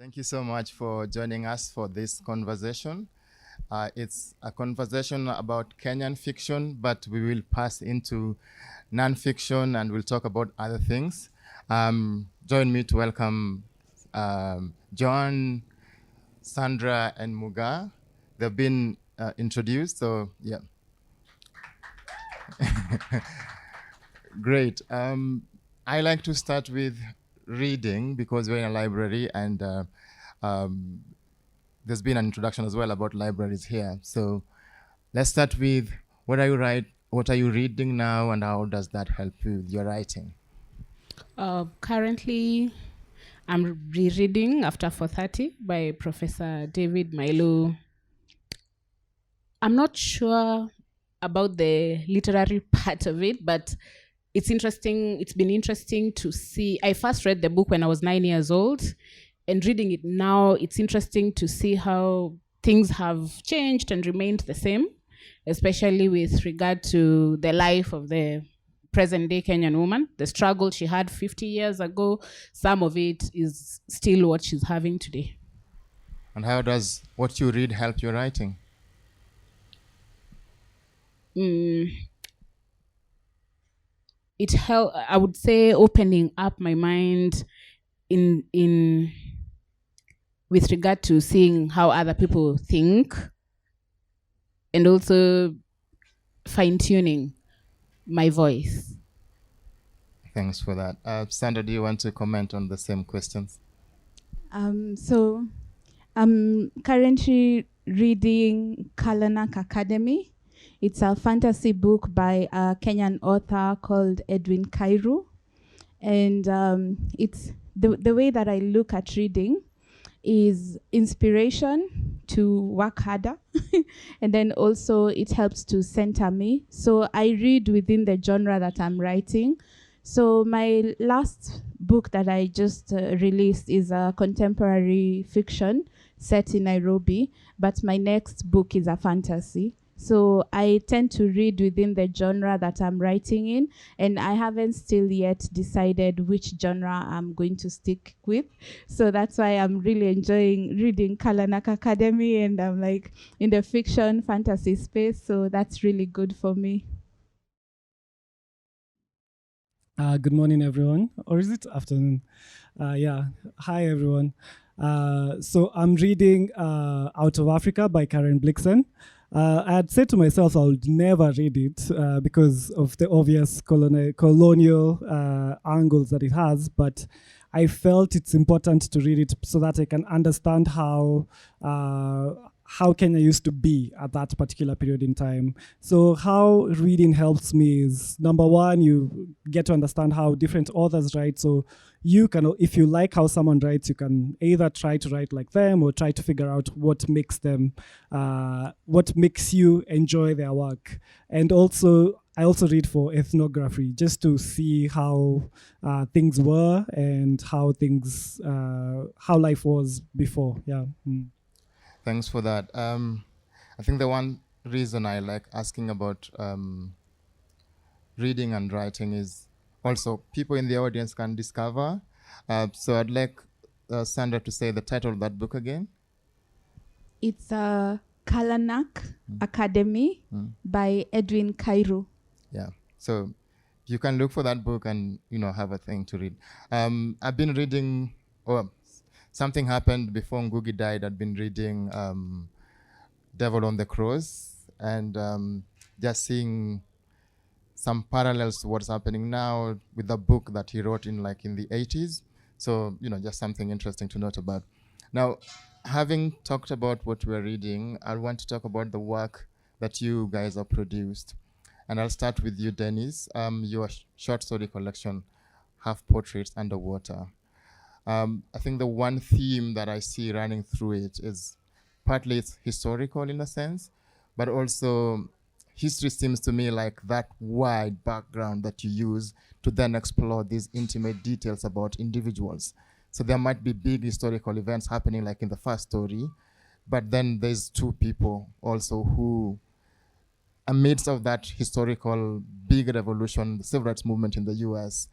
Thank you so much for joining us for this conversation. It's a conversation about Kenyan fiction, but we will pass into non-fiction and we'll talk about other things. Join me to welcome John, Sandra, and Mugaa. They've been introduced, so yeah. Great. I like to start with reading because we're in a library and there's been an introduction as well about libraries here. So let's start with what are you reading now and how does that help you with your writing? Currently, I'm rereading After 4:30 by Professor David Milo. I'm not sure about the literary part of it, but it's interesting. It's been interesting to see. I first read the book when I was 9 years old, and reading it now, it's interesting to see how things have changed and remained the same, especially with regard to the life of the present day Kenyan woman, the struggle she had 50 years ago. Some of it is still what she's having today. And how does what you read help your writing? It helped, I would say, opening up my mind in with regard to seeing how other people think, and also fine-tuning my voice. Thanks for that. Sandra, do you want to comment on the same questions? So I'm currently reading Kalanak Academy. It's a fantasy book by a Kenyan author called Edwin Kairu. And it's the way that I look at reading is inspiration to work harder. And then also it helps to center me. So I read within the genre that I'm writing. So my last book that I just released is a contemporary fiction set in Nairobi, but my next book is a fantasy. So I tend to read within the genre that I'm writing in, and I haven't still yet decided which genre I'm going to stick with. So that's why I'm really enjoying reading Kalanak Academy, and I'm like in the fiction fantasy space. So that's really good for me. Good morning, everyone. Or is it afternoon? Yeah. Hi, everyone. So I'm reading Out of Africa by Karen Blixen. I had said to myself I would never read it because of the obvious colonial angles that it has, but I felt it's important to read it so that I can understand how Kenya used to be at that particular period in time. So how reading helps me is, number one, you get to understand how different authors write. So you can, if you like how someone writes, you can either try to write like them or try to figure out what makes you enjoy their work. And also, I also read for ethnography, just to see how things were and how life was before. Yeah. Thanks for that. I think the one reason I like asking about reading and writing is also people in the audience can discover. So I'd like Sandra to say the title of that book again. It's a Kalanak Academy by Edwin Kairu. Yeah. So you can look for that book and have a thing to read. I've been reading. Something happened before Ngugi died. I'd been reading Devil on the Cross and just seeing some parallels to what's happening now with the book that he wrote in the 80s. So, just something interesting to note about. Now, having talked about what we're reading, I want to talk about the work that you guys have produced. And I'll start with you, Dennis. Your short story collection, Half Portraits Underwater. I think the one theme that I see running through it is partly it's historical in a sense, but also history seems to me like that wide background that you use to then explore these intimate details about individuals. So there might be big historical events happening like in the first story, but then there's two people also who, amidst of that historical big revolution, the civil rights movement in the US,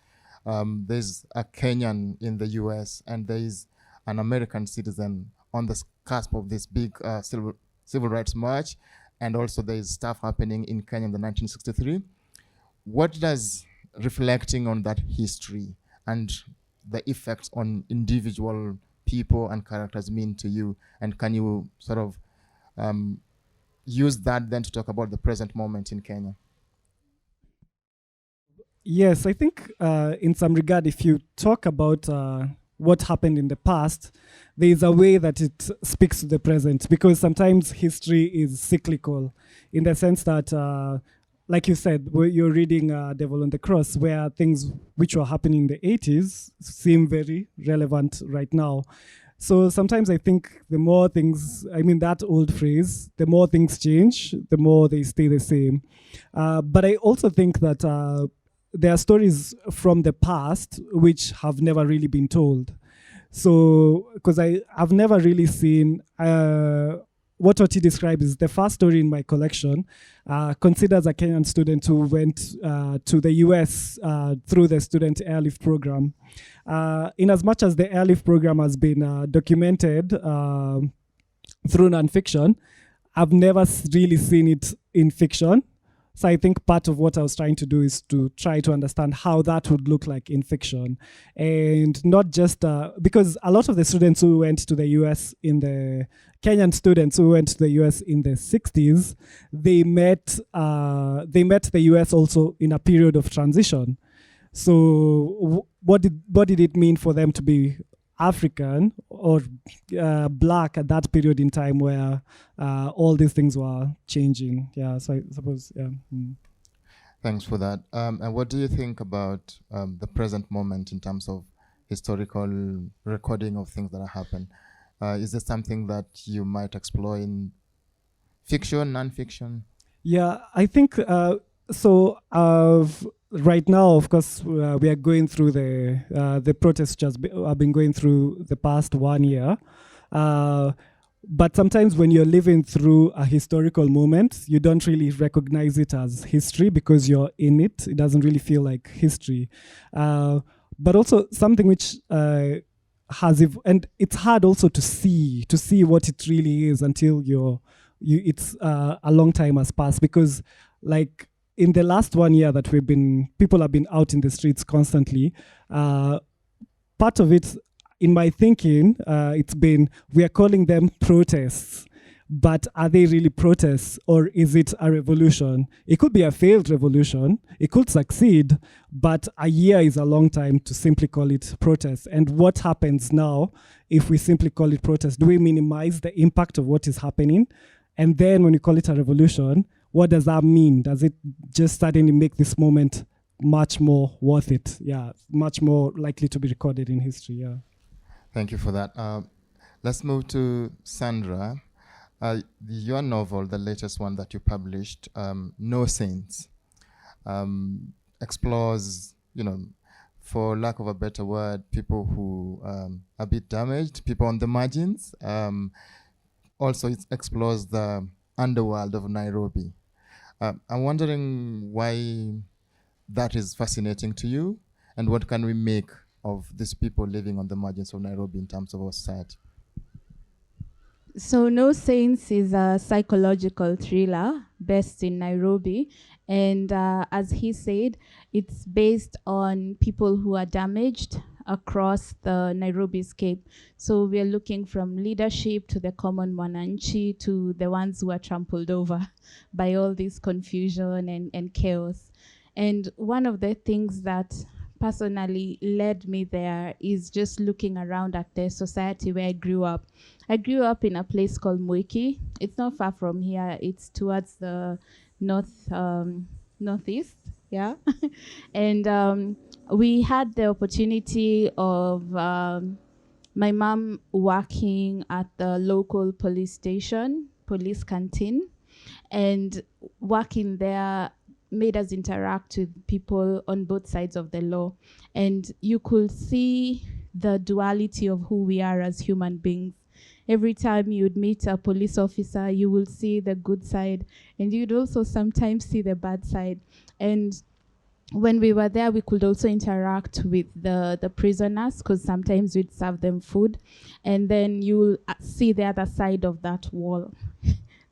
there's a Kenyan in the US, and there's an American citizen on the cusp of this big civil rights march, and also there is stuff happening in Kenya in the 1963. What does reflecting on that history and the effects on individual people and characters mean to you? And can you sort of use that then to talk about the present moment in Kenya? Yes, I think in some regard, if you talk about what happened in the past, there is a way that it speaks to the present, because sometimes history is cyclical in the sense that, like you said, you're reading Devil on the Cross, where things which were happening in the 80s seem very relevant right now. So sometimes I think the more things, I mean, that old phrase, the more things change, the more they stay the same. But I also think that there are stories from the past which have never really been told. So, because I've never really seen what Oti described is the first story in my collection, considers a Kenyan student who went to the US through the student airlift program. In as much as the airlift program has been documented through nonfiction, I've never really seen it in fiction. So I think part of what I was trying to do is to try to understand how that would look like in fiction. And not just, because a lot of the students who went to the US Kenyan students who went to the US in the 60s, they met the US also in a period of transition. So what did it mean for them to be African or black at that period in time where all these things were changing? Yeah, so I suppose, yeah. Thanks for that. And what do you think about the present moment in terms of historical recording of things that have happened? Is this something that you might explore in fiction, non-fiction? Yeah, I think so. Right now, of course, we are going through the protests I've been going through the past 1 year. But sometimes when you're living through a historical moment, you don't really recognize it as history because you're in it. It doesn't really feel like history. But also something which and it's hard also to see what it really is until it's a long time has passed, because like in the last 1 year that people have been out in the streets constantly, part of it in my thinking, it's been, we are calling them protests, but are they really protests or is it a revolution? It could be a failed revolution, it could succeed, but a year is a long time to simply call it protests. And what happens now if we simply call it protests? Do we minimize the impact of what is happening? And then when you call it a revolution, what does that mean? Does it just suddenly make this moment much more worth it? Yeah, much more likely to be recorded in history, yeah. Thank you for that. Let's move to Sandra. Your novel, the latest one that you published, No Saints, explores, for lack of a better word, people who are a bit damaged, people on the margins. Also, it explores the underworld of Nairobi. I'm wondering why that is fascinating to you, and what can we make of these people living on the margins of Nairobi in terms of our society? So No Saints is a psychological thriller based in Nairobi. And as he said, it's based on people who are damaged across the Nairobi scape. So we are looking from leadership to the common mwananchi to the ones who are trampled over by all this confusion and chaos. And one of the things that personally led me there is just looking around at the society where I grew up. I grew up in a place called Mwiki. It's not far from here. It's towards the northeast, yeah. And we had the opportunity of my mom working at the local police station, police canteen, and working there made us interact with people on both sides of the law. And you could see the duality of who we are as human beings. Every time you'd meet a police officer, you will see the good side, and you'd also sometimes see the bad side. And when we were there, we could also interact with the prisoners, because sometimes we'd serve them food, and then you'll see the other side of that wall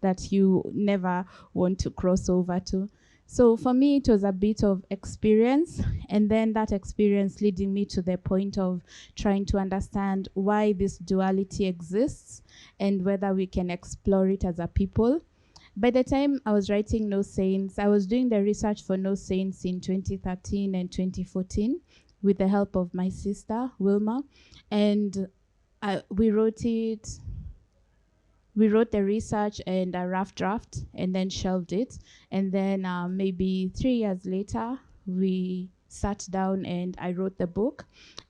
that you never want to cross over to. So for me, it was a bit of experience, and then that experience leading me to the point of trying to understand why this duality exists and whether we can explore it as a people. By the time I was writing No Saints, I was doing the research for No Saints in 2013 and 2014 with the help of my sister, Wilma. And we wrote the research and a rough draft and then shelved it. And then maybe 3 years later, we sat down and I wrote the book.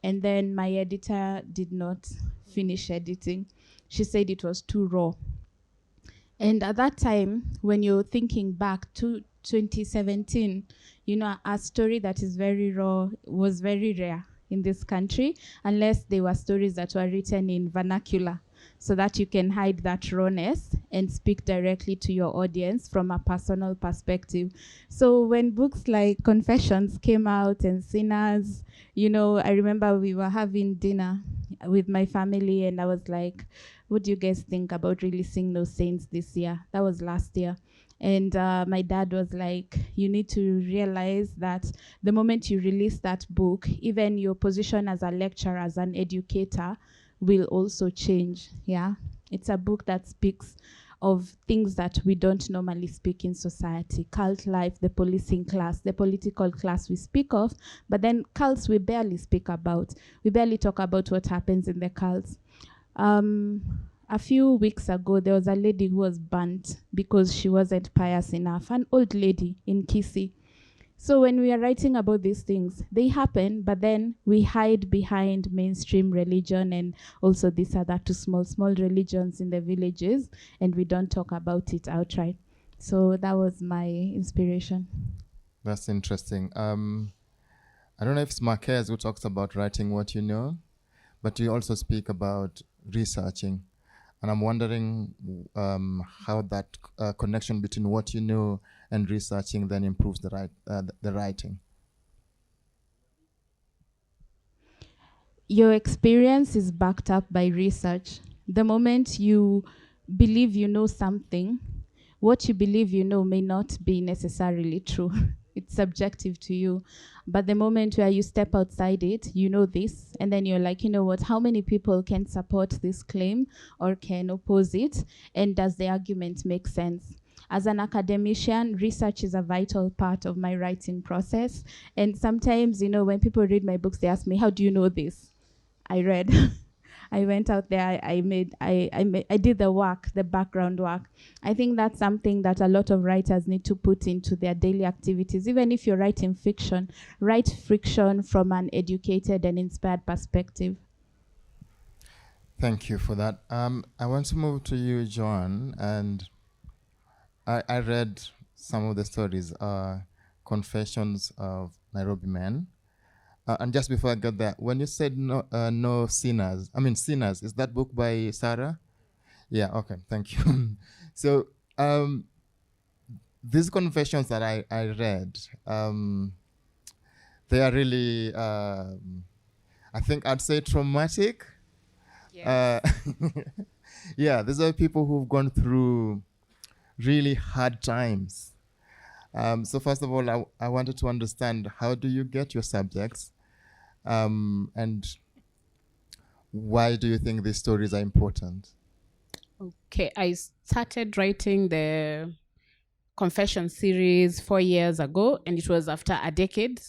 And then my editor did not finish editing. She said it was too raw. And at that time, when you're thinking back to 2017, you know, a story that is very raw was very rare in this country, unless they were stories that were written in vernacular, so that you can hide that rawness and speak directly to your audience from a personal perspective. So when books like Confessions came out and Sinners, you know, I remember we were having dinner with my family and I was like, what do you guys think about releasing No Saints this year? That was last year. And my dad was like, you need to realize that the moment you release that book, even your position as a lecturer, as an educator, will also change. Yeah, it's a book that speaks of things that we don't normally speak in society: cult life, the policing class, the political class we speak of, but then cults we barely speak about. We barely talk about what happens in the cults. A few weeks ago, there was a lady who was burnt because she wasn't pious enough, an old lady in Kisii. So when we are writing about these things, they happen, but then we hide behind mainstream religion and also these other two small religions in the villages, and we don't talk about it outright. So that was my inspiration. That's interesting. I don't know if it's Marquez who talks about writing what you know, but you also speak about researching. And I'm wondering how that connection between what you know and researching then improves the writing. Your experience is backed up by research. The moment you believe you know something, what you believe you know may not be necessarily true. It's subjective to you. But the moment where you step outside it, you know this, and then you're like, you know what, how many people can support this claim or can oppose it? And does the argument make sense? As an academician, research is a vital part of my writing process. And sometimes, you know, when people read my books, they ask me, how do you know this? I read. I went out there, I did the work, the background work. I think that's something that a lot of writers need to put into their daily activities. Even if you're writing fiction, write fiction from an educated and inspired perspective. Thank you for that. I want to move to you, Joan, and I read some of the stories, Confessions of Nairobi Men. And just before I get there, when you said no sinners, Sinners, is that book by Sarah? Yeah, okay, thank you. So these confessions that I read, they are really, I think I'd say traumatic. Yes. Yeah, these are people who've gone through really hard times. So first of all, I wanted to understand, how do you get your subjects? And why do you think these stories are important? Okay, I started writing the Confession series 4 years ago, and it was after a decade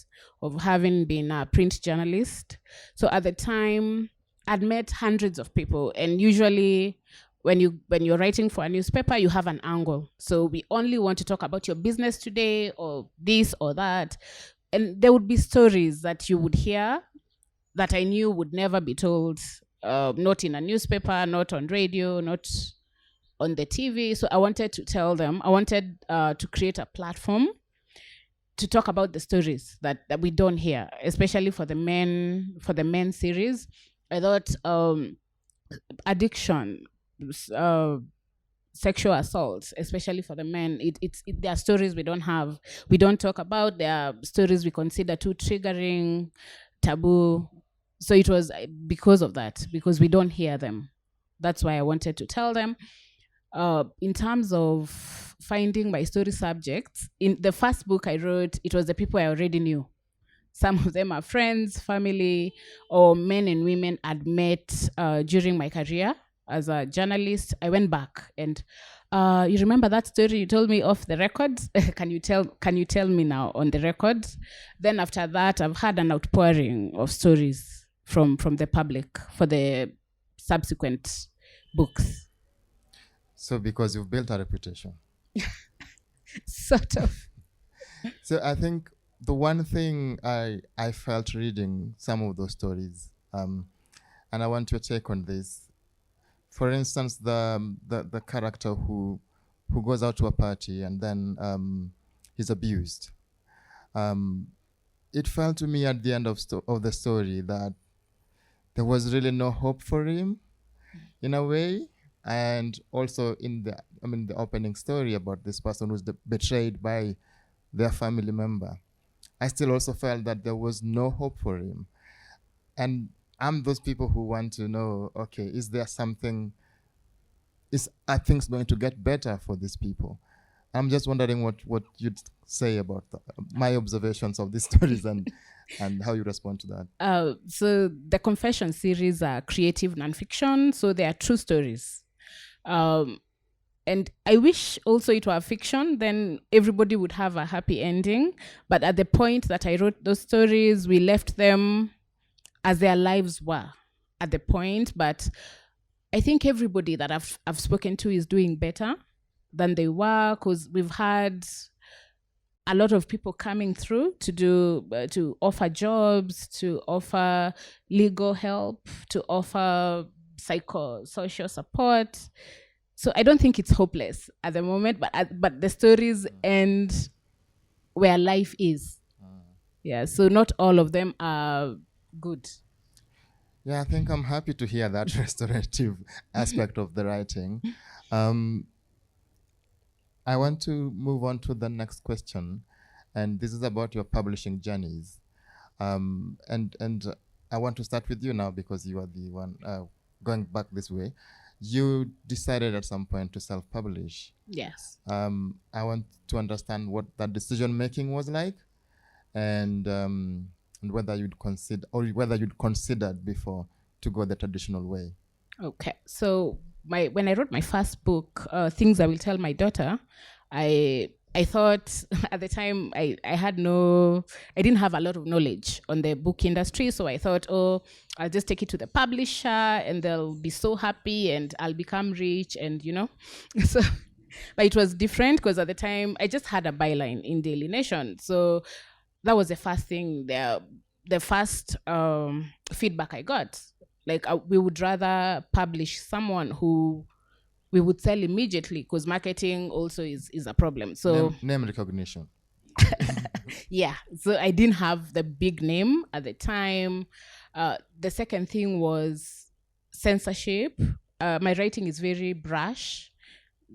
of having been a print journalist. So at the time, I'd met hundreds of people, and usually when you're writing for a newspaper, you have an angle. So we only want to talk about your business today, or this or that. And there would be stories that you would hear that I knew would never be told, not in a newspaper, not on radio, not on the TV. So I wanted to tell them, I wanted to create a platform to talk about the stories that we don't hear, especially for the men series. I thought addiction, sexual assault, especially for the men. There are stories we don't talk about. There are stories we consider too triggering, taboo. So it was because of that, because we don't hear them. That's why I wanted to tell them. In terms of finding my story subjects, in the first book I wrote, it was the people I already knew. Some of them are friends, family, or men and women I'd met during my career as a journalist. I went back and you remember that story you told me off the record? Can you tell me now on the record? Then after that, I've had an outpouring of stories from the public for the subsequent books. So because you've built a reputation. Sort of. So I think the one thing I felt reading some of those stories, and I want your take on this. For instance, the character who goes out to a party and then he's abused. It felt to me at the end of the story that there was really no hope for him, in a way. And also in the opening story about this person who's betrayed by their family member, I still also felt that there was no hope for him. And I'm those people who want to know, okay, is there something, are things going to get better for these people? I'm just wondering what you'd say about my observations of these stories and how you respond to that. So the Confession series are creative nonfiction, so they are true stories. And I wish also it were fiction, then everybody would have a happy ending. But at the point that I wrote those stories, we left them as their lives were at the point. But I think everybody that I've spoken to is doing better than they were, because we've had a lot of people coming through to offer jobs, to offer legal help, to offer psychosocial support. So I don't think it's hopeless at the moment, but the stories end where life is. Yeah, so not all of them are good. Yeah, I think I'm happy to hear that restorative aspect of the writing. I want to move on to the next question, and this is about your publishing journeys. And I want to start with you now because you are the one going back this way. You decided at some point to self-publish. Yes. I want to understand what that decision-making was like, and whether you'd considered before to go the traditional way. Okay, so when I wrote my first book, Things I Will Tell My Daughter, I thought at the time I didn't have a lot of knowledge on the book industry, so I thought, I'll just take it to the publisher and they'll be so happy and I'll become rich and so. But it was different because at the time I just had a byline in Daily Nation, so that was the first thing. The first feedback I got, like we would rather publish someone who we would sell immediately, because marketing also is a problem. So name recognition. Yeah, so I didn't have the big name at the time. The second thing was censorship. My writing is very brash,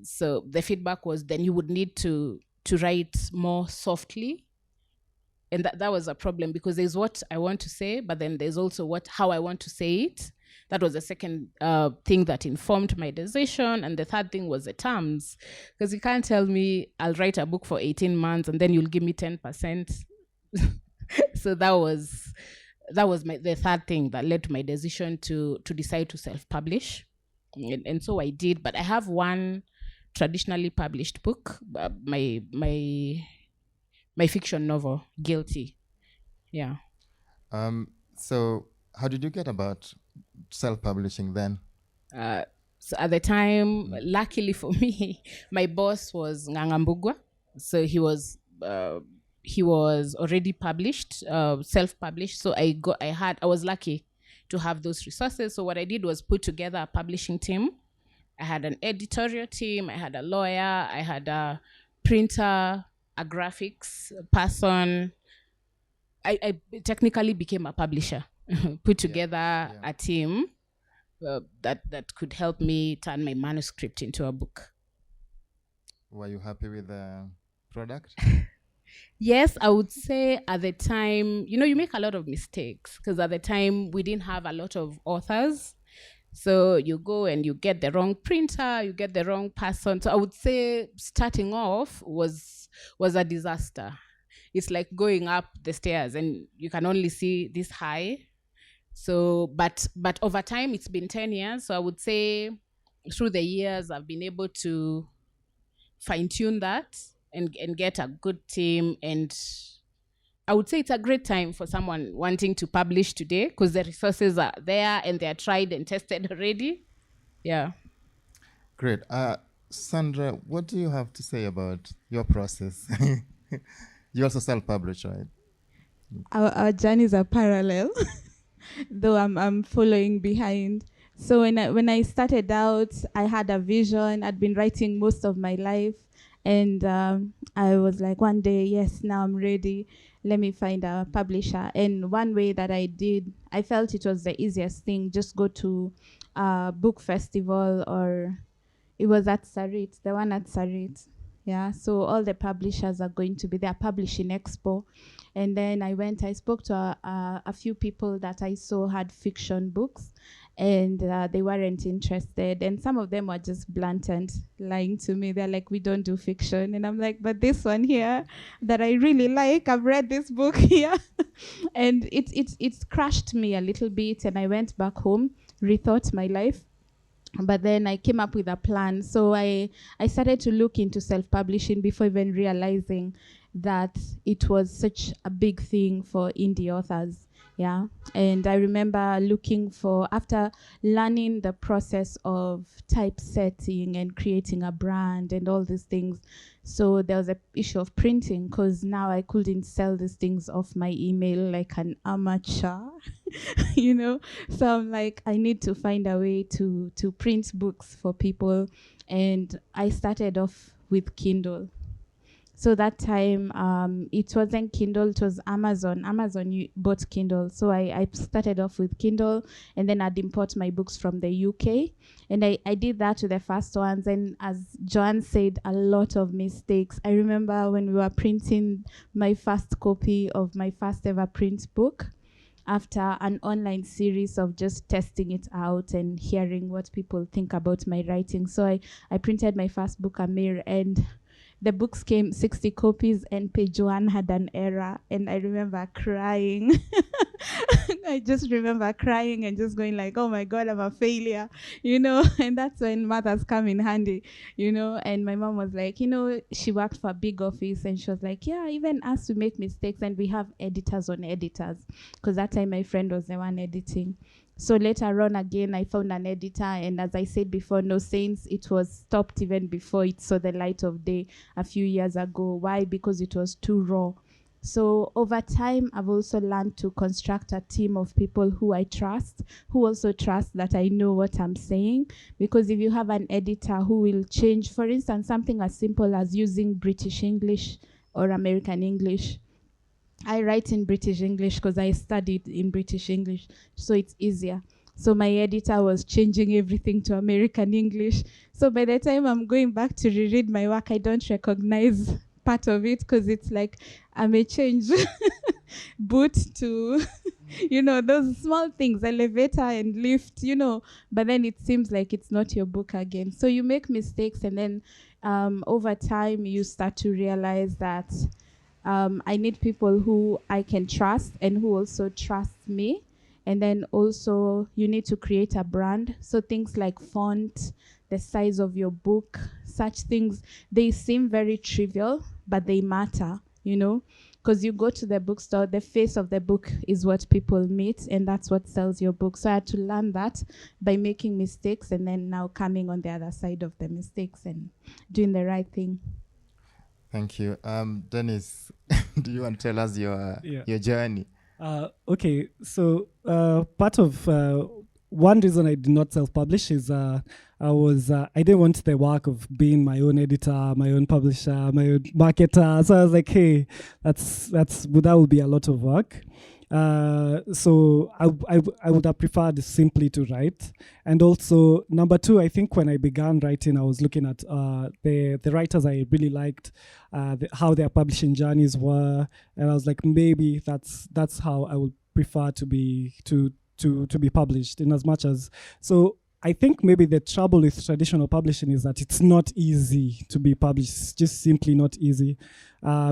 so the feedback was then you would need to write more softly, and that was a problem, because there's what I want to say, but then there's also how I want to say it. That was the second thing that informed my decision. And the third thing was the terms, because you can't tell me I'll write a book for 18 months and then you'll give me 10%. So that was the third thing that led to my decision to decide to self-publish. And so I did, but I have one traditionally published book, my fiction novel, Guilty. Yeah. So how did you get about self-publishing then? So at the time, luckily for me, my boss was Ngangambugwa. So he was already published, self-published. So I was lucky to have those resources. So what I did was put together a publishing team. I had an editorial team, I had a lawyer, I had a printer, a graphics person. I technically became a publisher. Put together a team that could help me turn my manuscript into a book. Were you happy with the product? Yes, I would say at the time, you make a lot of mistakes because at the time we didn't have a lot of authors. So you go and you get the wrong printer, you get the wrong person. So I would say starting off was a disaster. It's like going up the stairs and you can only see this high. So, but over time, it's been 10 years. So I would say through the years, I've been able to fine tune that and get a good team. And I would say it's a great time for someone wanting to publish today because the resources are there and they're tried and tested already. Yeah. Great. Sandra, what do you have to say about your process? You also self-publish, right? Our journeys are parallel, though I'm following behind. So when I started out, I had a vision. I'd been writing most of my life, and I was like, one day, yes, now I'm ready. Let me find a publisher. And one way that I did, I felt it was the easiest thing. Just go to a book festival, or it was at Sarit, the one at Sarit. Yeah, so all the publishers are going to be there, Publishing Expo. And then I spoke to a few people that I saw had fiction books, and they weren't interested. And some of them were just blatant, lying to me. They're like, we don't do fiction. And I'm like, but this one here that I really like, I've read this book here. And it's crushed me a little bit. And I went back home, rethought my life. But then I came up with a plan. So I started to look into self-publishing before even realizing that it was such a big thing for indie authors. Yeah. And I remember looking for, after learning the process of typesetting and creating a brand and all these things. So there was an issue of printing, because now I couldn't sell these things off my email like an amateur, So I'm like, I need to find a way to print books for people. And I started off with Kindle. So that time, it wasn't Kindle, it was Amazon. Amazon bought Kindle. So I started off with Kindle, and then I'd import my books from the UK. And I did that with the first ones. And as Joan said, a lot of mistakes. I remember when we were printing my first copy of my first ever print book, after an online series of just testing it out and hearing what people think about my writing. So I printed my first book, Amir, and the books came 60 copies, and page 1 had an error. And I remember crying. I just remember crying and just going like, oh my God, I'm a failure, And that's when mothers come in handy, And my mom was like, she worked for a big office, and she was like, yeah, even us, we make mistakes, and we have editors on editors. Because that time my friend was the one editing. So later on again, I found an editor, and as I said before, No Saints, it was stopped even before it saw the light of day a few years ago. Why? Because it was too raw. So over time, I've also learned to construct a team of people who I trust, who also trust that I know what I'm saying. Because if you have an editor who will change, for instance, something as simple as using British English or American English, I write in British English because I studied in British English, so it's easier. So my editor was changing everything to American English. So by the time I'm going back to reread my work, I don't recognize part of it, because it's like I may change boot to, those small things, elevator and lift, but then it seems like it's not your book again. So you make mistakes, and then over time you start to realize that I need people who I can trust and who also trust me. And then also you need to create a brand. So things like font, the size of your book, such things, they seem very trivial, but they matter, because you go to the bookstore, the face of the book is what people meet, and that's what sells your book. So I had to learn that by making mistakes, and then now coming on the other side of the mistakes and doing the right thing. Thank you. Dennis, do you want to tell us your journey? Okay, so part of one reason I did not self-publish is I didn't want the work of being my own editor, my own publisher, my own marketer. So I was like, hey, that would be a lot of work. So I would have preferred simply to write. And also, number two, I think when I began writing, I was looking at the writers I really liked, how their publishing journeys were, and I was like, maybe that's how I would prefer to be published. In as much as, so I think maybe the trouble with traditional publishing is that it's not easy to be published. It's just simply not easy,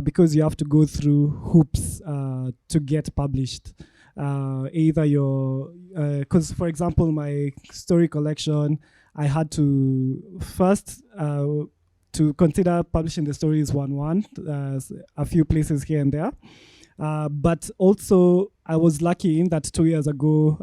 because you have to go through hoops to get published. Either your, because for example, my story collection, I had to first to consider publishing the stories one, a few places here and there. But also, I was lucky in that 2 years ago,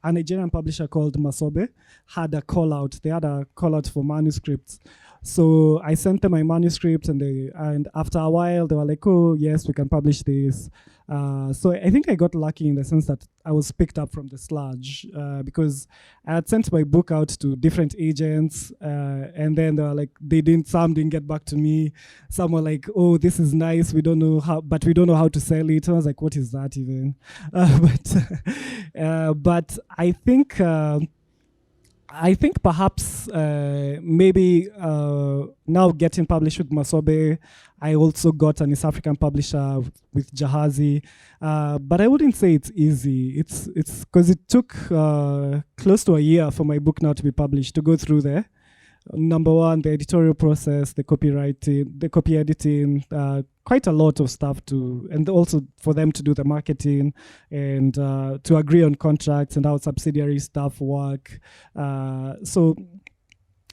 a Nigerian publisher called Masobe had a call out. They had a call out for manuscripts. So I sent them my manuscript, and after a while, they were like, "Oh, yes, we can publish this." So I think I got lucky in the sense that I was picked up from the sludge, because I had sent my book out to different agents, and then they were like, some didn't get back to me. Some were like, "Oh, this is nice. We don't know how, but we don't know how to sell it." I was like, "What is that even?" But I think perhaps maybe now getting published with Masobe, I also got an East African publisher with Jahazi, but I wouldn't say it's easy. It's because it took close to a year for my book now to be published, to go through there. Number one, the editorial process, the copywriting, the copy editing, quite a lot of stuff and also for them to do the marketing and to agree on contracts and how subsidiary stuff work. So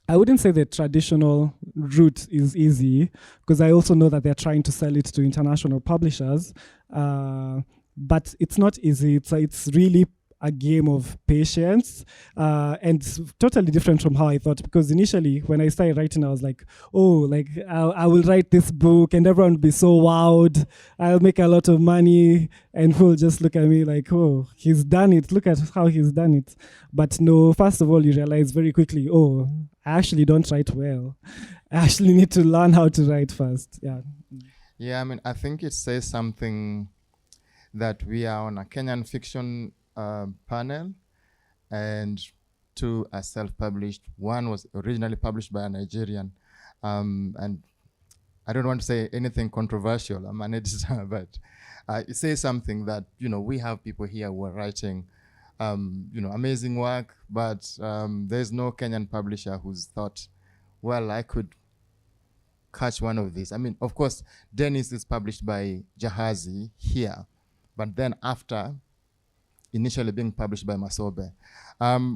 I wouldn't say the traditional route is easy, because I also know that they're trying to sell it to international publishers, but it's not easy. It's really a game of patience, and it's totally different from how I thought, because initially when I started writing, I was like, oh, like I will write this book and everyone will be so wowed, I'll make a lot of money, and people will just look at me like, oh, he's done it, look at how he's done it. But no, first of all, you realize very quickly, oh, I actually don't write well. I actually need to learn how to write first. Yeah, I mean, I think it says something that we are on a Kenyan fiction panel, and two are self-published. One was originally published by a Nigerian, and I don't want to say anything controversial. I'm an editor, but it says something that, we have people here who are writing, amazing work, but there's no Kenyan publisher who's thought, well, I could catch one of these. I mean, of course, Dennis is published by Jahazi here, but then after initially being published by Masobe.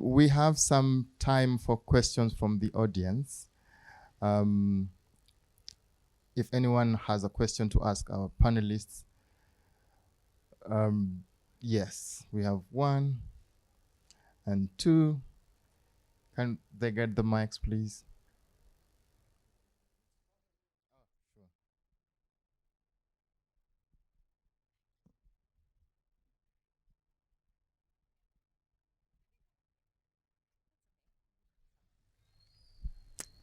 We have some time for questions from the audience. If anyone has a question to ask our panelists. Yes, we have 1 and 2. Can they get the mics, please?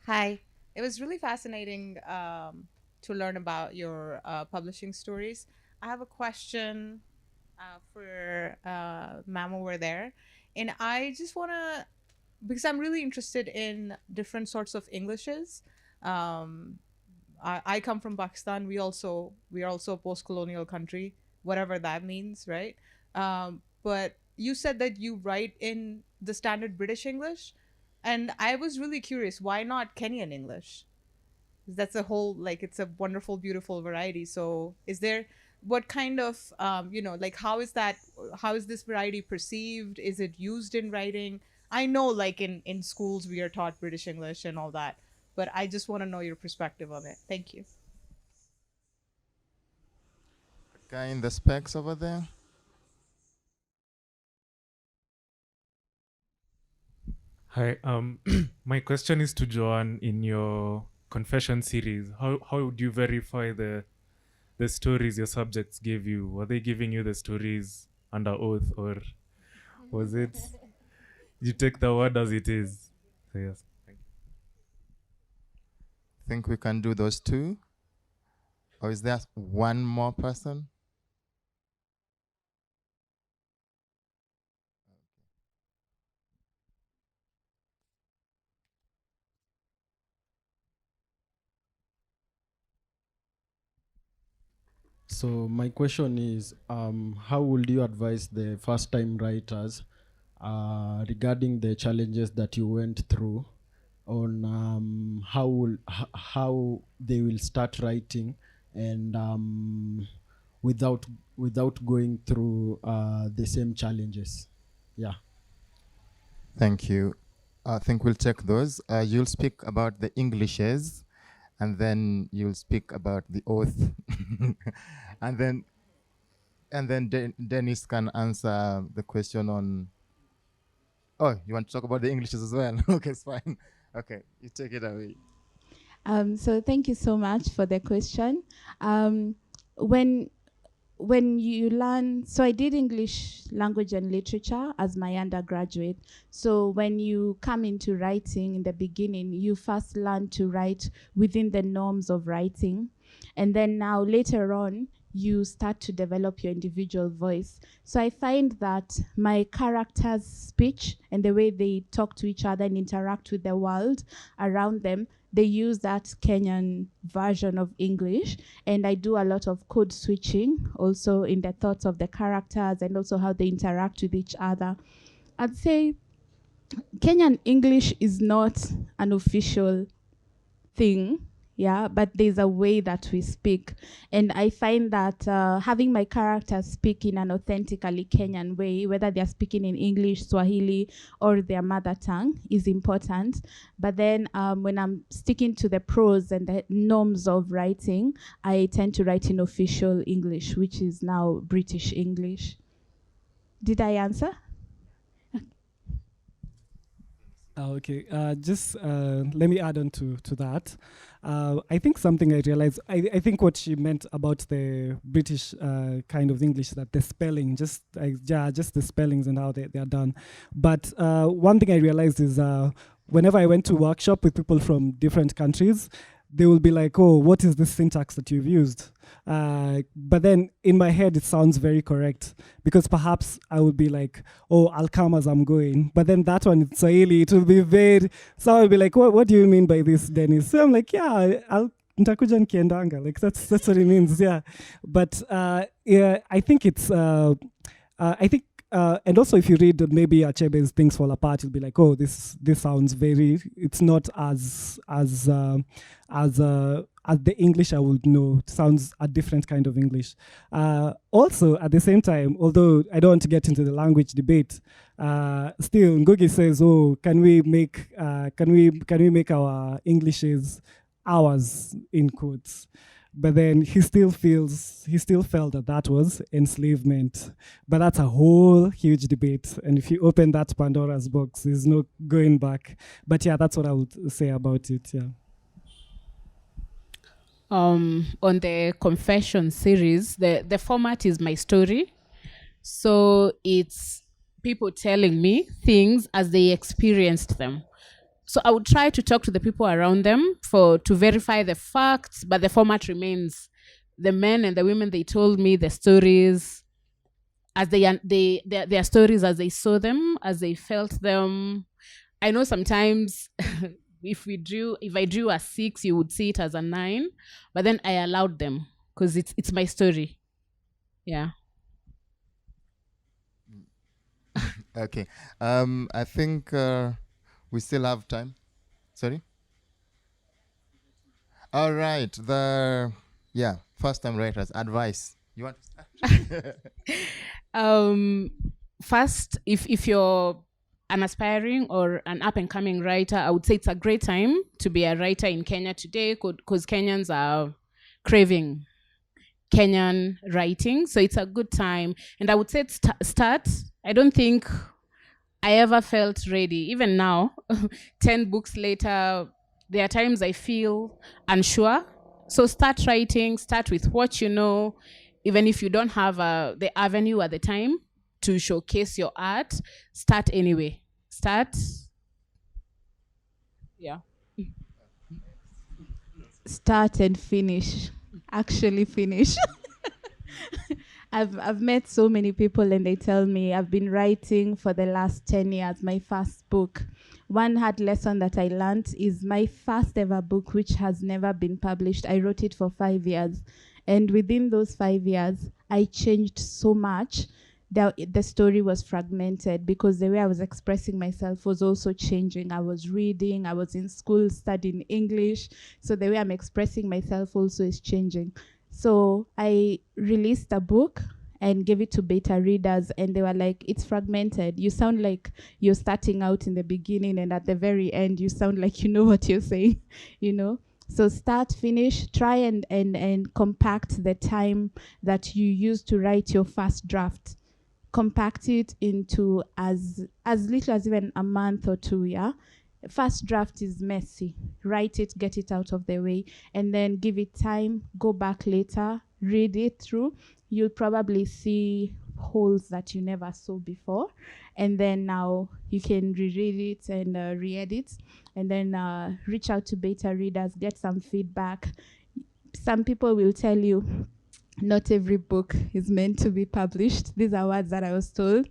Hi. It was really fascinating to learn about your publishing stories. I have a question for Mama over there. And I just want to, because I'm really interested in different sorts of Englishes. I come from Pakistan. We are also a post-colonial country, whatever that means, right? But you said that you write in the standard British English. And I was really curious, why not Kenyan English? That's a whole, like, it's a wonderful, beautiful variety. So is there, what kind of, how is this variety perceived? Is it used in writing? I know, like, in schools, we are taught British English and all that, but I just want to know your perspective on it. Thank you. Guy in the specs over there. Hi, my question is to Joan. In your confession series, how would you verify the stories your subjects gave you? Were they giving you the stories under oath, or was it you take the word as it is? So yes, thank you. Think we can do those 2? Or is there one more person? So my question is, how would you advise the first-time writers regarding the challenges that you went through on how they will start writing and without going through the same challenges? Yeah. Thank you. I think we'll check those. You'll speak about the Englishes, and then you'll speak about the oath, and then Dennis can answer the question on. Oh, you want to talk about the Englishes as well? Okay, it's fine. Okay, you take it away. So thank you so much for the question. When you learn, so I did English language and literature as my undergraduate. So when you come into writing in the beginning, you first learn to write within the norms of writing. And then now later on, you start to develop your individual voice. So I find that my characters' speech and the way they talk to each other and interact with the world around them, they use that Kenyan version of English, and I do a lot of code switching also in the thoughts of the characters and also how they interact with each other. I'd say Kenyan English is not an official thing, yeah, but there's a way that we speak. And I find that having my characters speak in an authentically Kenyan way, whether they're speaking in English, Swahili, or their mother tongue, is important. But then when I'm sticking to the prose and the norms of writing, I tend to write in official English, which is now British English. Did I answer? Okay, just let me add on to that. I think something I realized, I think what she meant about the British kind of English, that the spelling, just the spellings and how they are done. But one thing I realized is whenever I went to workshop with people from different countries, they will be like, oh, what is this syntax that you've used? But then in my head, it sounds very correct, because perhaps I would be like, oh, I'll come as I'm going. But then that one in Swahili, it will be very, so I'll be like, what do you mean by this, Dennis? So I'm like, yeah, nitakuja nikiendanga. Like that's what it means, yeah. But yeah, I think it's, and also if you read maybe Achebe's Things Fall Apart, you'll be like, oh, this sounds very, it's not as the English I would know. It sounds a different kind of English. Also, at the same time, although I don't want to get into the language debate, still Ngugi says, oh, can we make our Englishes ours, in quotes? But then he still felt that was enslavement. But that's a whole huge debate. And if you open that Pandora's box, there's no going back. But yeah, that's what I would say about it, yeah. On the confession series, the format is my story. So it's people telling me things as they experienced them. So I would try to talk to the people around them to verify the facts, but the format remains the men and the women. They told me the stories as their stories as they saw them, as they felt them. I know sometimes if I drew a 6, you would see it as a 9, but then I allowed them because it's my story. Yeah. Okay. I think we still have time. Sorry? All right. First time writers, advice. You want to start? First, if you're an aspiring or an up-and-coming writer, I would say it's a great time to be a writer in Kenya today, because Kenyans are craving Kenyan writing. So it's a good time. And I would say start. I don't think I ever felt ready. Even now, 10 books later, there are times I feel unsure. So start writing, start with what you know. Even if you don't have the avenue at the time to showcase your art, start anyway. Start. Yeah. Start and finish. Actually finish. I've met so many people and they tell me I've been writing for the last 10 years, my first book. One hard lesson that I learned is my first ever book, which has never been published. I wrote it for 5 years. And within those 5 years, I changed so much. The story was fragmented because the way I was expressing myself was also changing. I was reading, I was in school studying English. So the way I'm expressing myself also is changing. So I released a book and gave it to beta readers, and they were like, it's fragmented. You sound like you're starting out in the beginning, and at the very end, you sound like you know what you're saying, you know? So start, finish, try and compact the time that you used to write your first draft. Compact it into as little as even a month or two, yeah? First draft is messy. Write it, get it out of the way, and then give it time, go back later, read it through. You'll probably see holes that you never saw before. And then now you can reread it and re-edit, and then reach out to beta readers, get some feedback. Some people will tell you, not every book is meant to be published. These are words that I was told.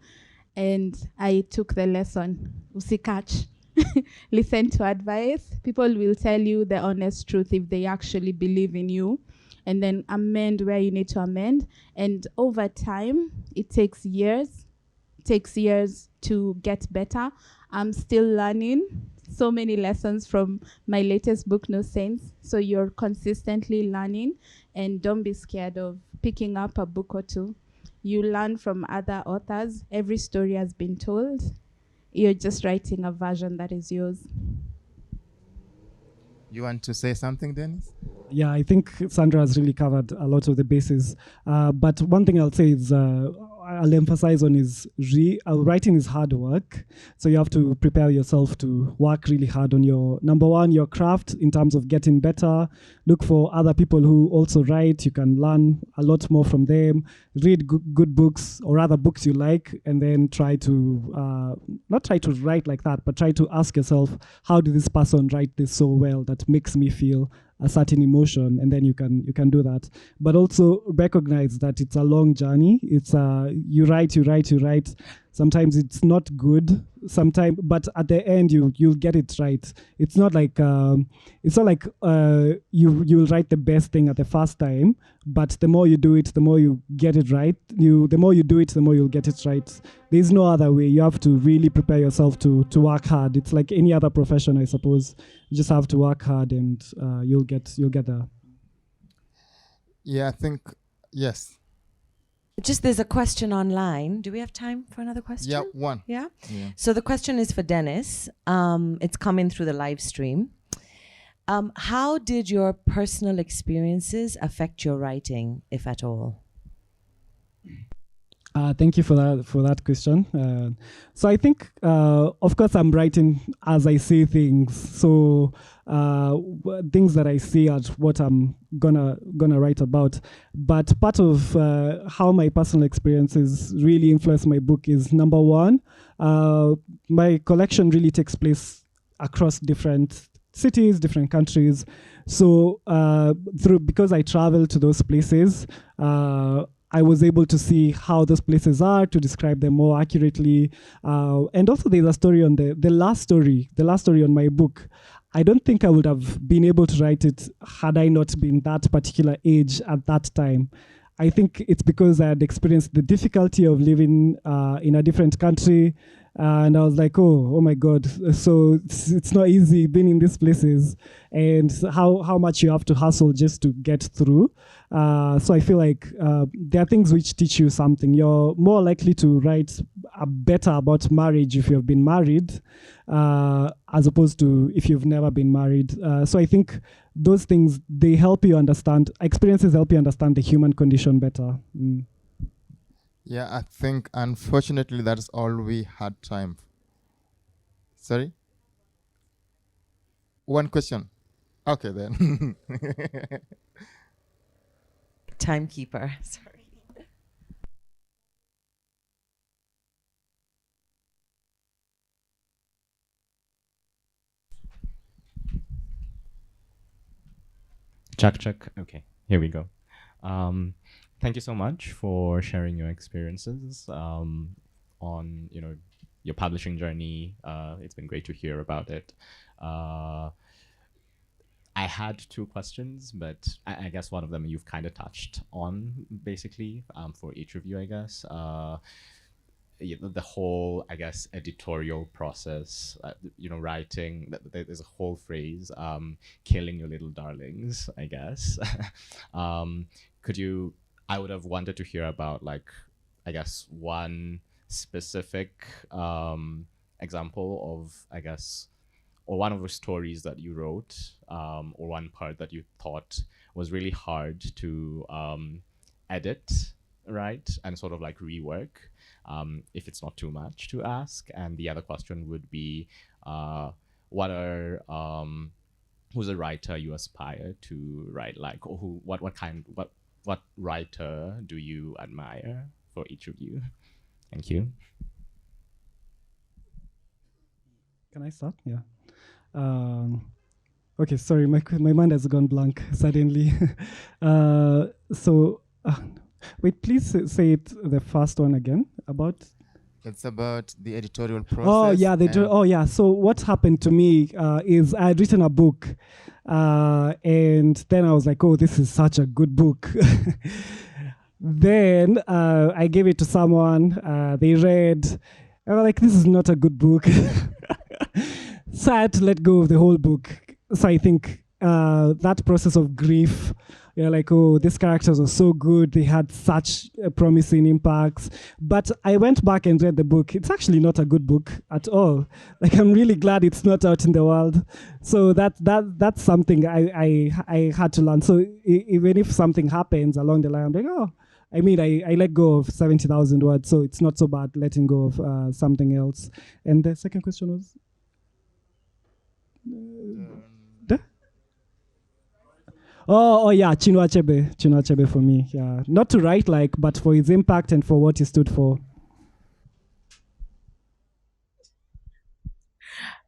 And I took the lesson. Usikach. Listen to advice. People will tell you the honest truth if they actually believe in you. And then amend where you need to amend. And over time, it takes years. It takes years to get better. I'm still learning so many lessons from my latest book, No Sense. So you're consistently learning, and don't be scared of picking up a book or two. You learn from other authors. Every story has been told. You're just writing a version that is yours. You want to say something, Dennis? Yeah, I think Sandra has really covered a lot of the bases. But one thing I'll say is, I'll emphasize on is writing is hard work. So you have to prepare yourself to work really hard on your, number one, your craft in terms of getting better. Look for other people who also write. You can learn a lot more from them. Read good books, or rather books you like, and then try to, not try to write like that, but try to ask yourself, how did this person write this so well that makes me feel a certain emotion, and then you can do that. But also recognize that it's a long journey. It's you write. Sometimes it's not good. Sometimes, but at the end you'll get it right. It's not like you'll write the best thing at the first time. But the more you do it, the more you get it right. The more you do it, the more you'll get it right. There's no other way. You have to really prepare yourself to work hard. It's like any other profession, I suppose. You just have to work hard, and you'll get there. Yeah, I think yes. Just there's a question online. Do we have time for another question? Yeah, one. Yeah? So the question is for Dennis. It's coming through the live stream. How did your personal experiences affect your writing, if at all? Thank you for that question. So I think, of course, I'm writing as I see things. So things that I see are what I'm gonna write about. But part of how my personal experiences really influence my book is, number one, my collection really takes place across different cities, different countries. So because I travel to those places, I was able to see how those places are, to describe them more accurately. And also there's a story on the last story on my book. I don't think I would have been able to write it had I not been that particular age at that time. I think it's because I had experienced the difficulty of living in a different country. And I was like, oh my God. So it's not easy being in these places, and how much you have to hustle just to get through. So I feel like there are things which teach you something. You're more likely to write better about marriage if you've been married, as opposed to if you've never been married. So I think those things, they help you understand, experiences help you understand the human condition better. Yeah, I think unfortunately that's all we had time. Sorry? One question. Okay then. Timekeeper, sorry. Check. Okay, here we go. Thank you so much for sharing your experiences on your publishing journey. It's been great to hear about it. I I had two questions, but I guess one of them you've kind of touched on, basically, for each of you, I guess. The whole, I guess, editorial process, writing, there's a whole phrase, killing your little darlings, I guess. I would have wanted to hear about, like, I guess, one specific example of, I guess, or one of the stories that you wrote, or one part that you thought was really hard to edit, right? And sort of like rework, if it's not too much to ask. And the other question would be, who's a writer you aspire to write like, or what writer do you admire for each of you? Thank you. Can I start? Yeah. Okay, sorry, my mind has gone blank suddenly. Wait, please say it, the first one again, about? It's about the editorial process. Oh, yeah, so what happened to me is I had written a book, and then I was like, oh, this is such a good book. Then I gave it to someone, they read, and I'm like, this is not a good book. So I had to let go of the whole book. So I think that process of grief, you're like, oh, these characters are so good. They had such promising impacts. But I went back and read the book. It's actually not a good book at all. Like, I'm really glad it's not out in the world. So that's something I had to learn. So even if something happens along the line, I'm like, oh, I mean, I let go of 70,000 words. So it's not so bad letting go of something else. And the second question was? Oh yeah, Chinua Achebe for me. Yeah, not to write like, but for his impact and for what he stood for.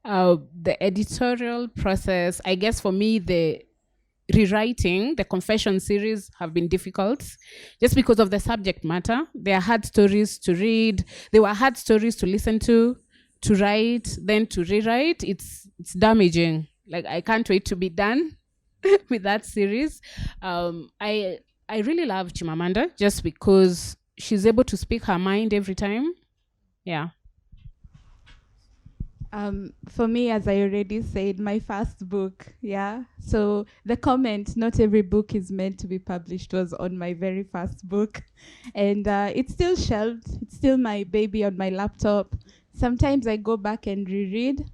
The editorial process, I guess for me, the rewriting, the confession series have been difficult just because of the subject matter. They are hard stories to read. They were hard stories to listen to write, then to rewrite. It's damaging. Like, I can't wait to be done with that series. I really love Chimamanda just because she's able to speak her mind every time. Yeah. For me, as I already said, my first book, yeah. So the comment, not every book is meant to be published, was on my very first book. And it's still shelved. It's still my baby on my laptop. Sometimes I go back and reread.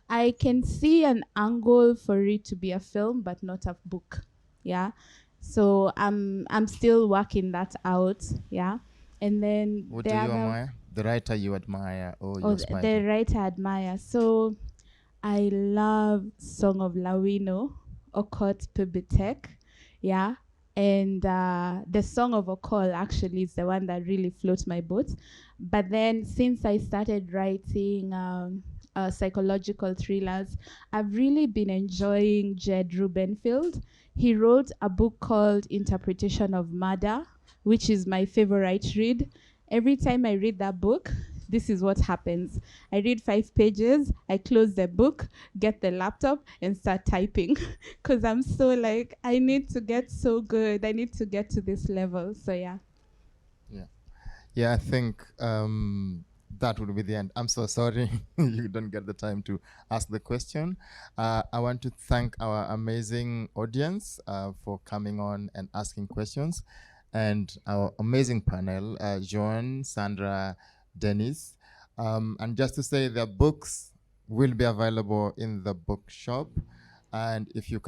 I can see an angle for it to be a film, but not a book, yeah. So I'm still working that out, yeah. And then what do you admire? The writer you admire, or you aspire the writer I admire. So I love Song of Owino, Okot Pibitek, yeah. And the Song of Okol actually is the one that really floats my boat. But then since I started writing psychological thrillers, I've really been enjoying Jed Rubenfield. He wrote a book called Interpretation of Murder, which is my favorite read. Every time I read that book, this is what happens. I read 5 pages, I close the book, get the laptop, and start typing. Because I'm so like, I need to get so good. I need to get to this level. So yeah. Yeah, I think that would be the end. I'm so sorry you don't get the time to ask the question. I want to thank our amazing audience for coming on and asking questions, and our amazing panel, Joan, Sandra, Dennis. And just to say, their books will be available in the bookshop. And if you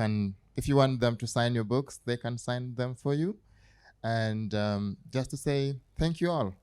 want them to sign your books, they can sign them for you. And just to say thank you all.